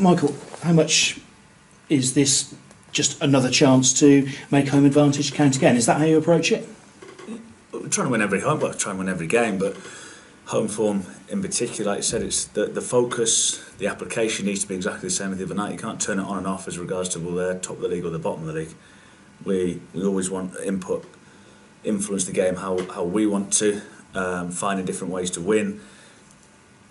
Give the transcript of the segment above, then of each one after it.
Michael, how much is this just another chance to make home advantage count again? Is that how you approach it? We're trying to win every home, but trying to win every game. But home form in particular, like you said, it's the focus, the application needs to be exactly the same as the other night. You can't turn it on and off as regards to, well, they're top of the league or the bottom of the league. We always want input, influence the game how we want to, finding different ways to win.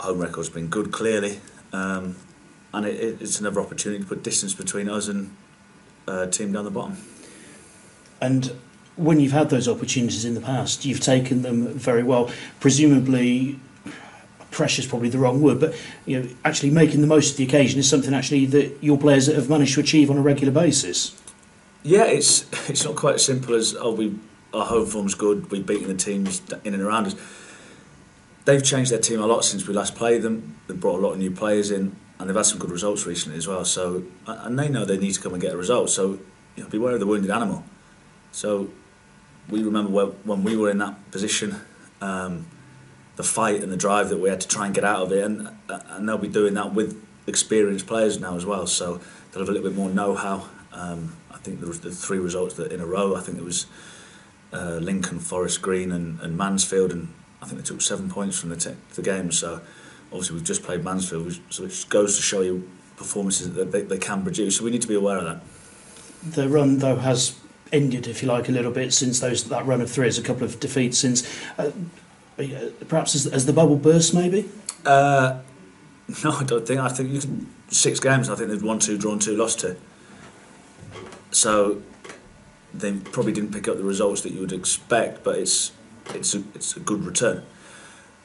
Home record's been good, clearly, and it's another opportunity to put distance between us and a team down the bottom. And when you've had those opportunities in the past, you've taken them very well. Presumably, pressure's probably the wrong word, but actually making the most of the occasion is something actually that your players have managed to achieve on a regular basis. Yeah, it's not quite as simple as our home form's good, we've beaten the teams in and around us. They've changed their team a lot since we last played them. They've brought a lot of new players in, and they've had some good results recently as well. So, and they know they need to come and get a result. So, beware of the wounded animal. So, we remember when we were in that position, the fight and the drive that we had to try and get out of it, and they'll be doing that with experienced players now as well. So they'll have a little bit more know-how. I think there was the 3 results that in a row. I think it was Lincoln, Forest Green, and Mansfield, and I think they took 7 points from the game. So obviously we've just played Mansfield, so it just goes to show you performances that they can produce. So we need to be aware of that. The run, though, has ended, if you like, a little bit since that run of 3. There's a couple of defeats since. Perhaps has the bubble burst, maybe? No, I don't think. I think 6 games. I think they've won 2, drawn 2, lost 2. So they probably didn't pick up the results that you would expect, but it's a good return.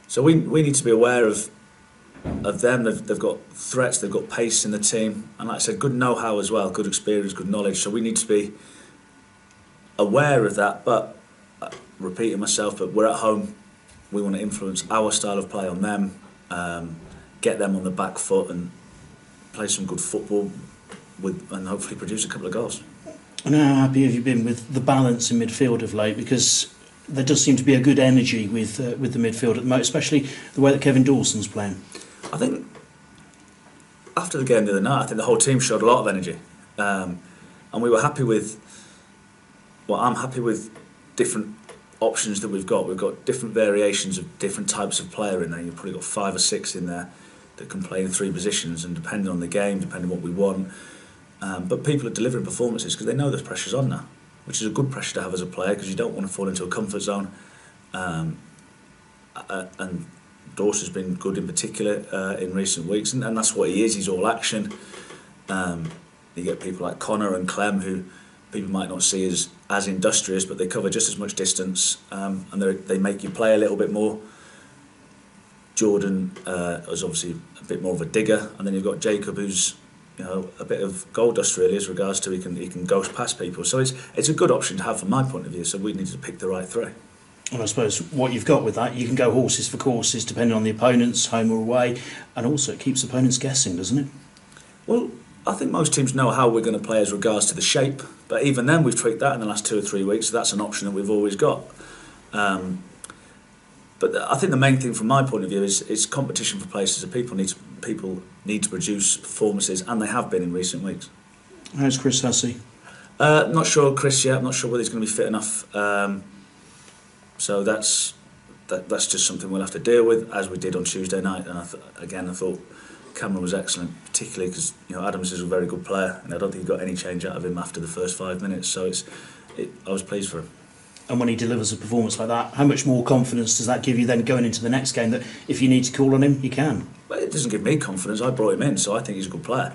So we need to be aware of them. They've got threats, they've got pace in the team, and like I said, good know-how as well, good experience, good knowledge. So we need to be aware of that. But repeating myself, but we're at home. We want to influence our style of play on them, get them on the back foot, and play some good football and hopefully produce a couple of goals. And how happy have you been with the balance in midfield of late? Because there does seem to be a good energy with the midfield at the moment, especially the way that Kevin Dawson's playing. I think after the game the other night, I think the whole team showed a lot of energy, and we were happy with. Well, I'm happy with different options that we've got. We've got different variations of different types of player in there. You've probably got 5 or 6 in there that can play in 3 positions, and depending on the game, depending on what we want. But people are delivering performances because they know there's pressures on now, which is a good pressure to have as a player because you don't want to fall into a comfort zone. And Dawson's been good in particular in recent weeks, and that's what he is. He's all action. You get people like Connor and Clem who people might not see as industrious, but they cover just as much distance, and they make you play a little bit more. Jordan is obviously a bit more of a digger, and then you've got Jacob, who's a bit of gold dust really as regards to he can ghost past people. So it's a good option to have from my point of view. So we need to pick the right 3. And I suppose what you've got with that, you can go horses for courses depending on the opponents, home or away, and also it keeps opponents guessing, doesn't it? Well, I think most teams know how we're going to play as regards to the shape, but even then we've tweaked that in the last 2 or 3 weeks, so that's an option that we've always got. But I think the main thing from my point of view is competition for places. People need to produce performances, and they have been in recent weeks. How's Chris Hussey? Not sure Chris yet. I'm not sure whether he's going to be fit enough. So that's just something we'll have to deal with, as we did on Tuesday night. And I thought Cameron was excellent, particularly because Adams is a very good player, and I don't think he got any change out of him after the first 5 minutes. So I was pleased for him. And when he delivers a performance like that, how much more confidence does that give you then going into the next game that if you need to call on him, you can? Well, it doesn't give me confidence. I brought him in, so I think he's a good player.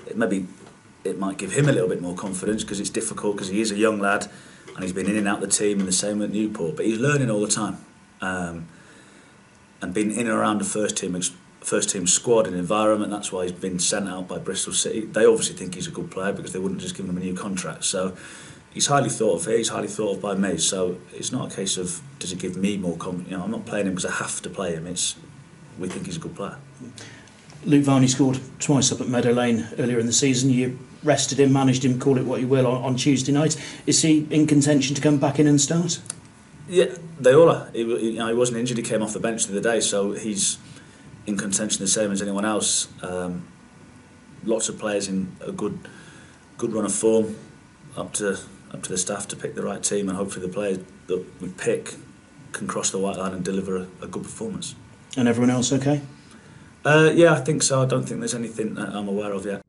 It might give him a little bit more confidence because it's difficult because he is a young lad and he's been in and out of the team and the same at Newport, but he's learning all the time. And being in and around the first team squad and environment, that's why he's been sent out by Bristol City. They obviously think he's a good player because they wouldn't just give him a new contract. So he's highly thought of here, he's highly thought of by me, so it's not a case of does it give me more confidence. I'm not playing him because I have to play him, we think he's a good player. Luke Varney scored twice up at Meadow Lane earlier in the season. You rested him, managed him, call it what you will, on Tuesday night. Is he in contention to come back in and start? Yeah, they all are. He wasn't injured, he came off the bench the other day, so he's in contention the same as anyone else. lots of players in a good run of form, up to the staff to pick the right team, and hopefully the players that we pick can cross the white line and deliver a good performance. And everyone else okay? Yeah, I think so. I don't think there's anything that I'm aware of yet.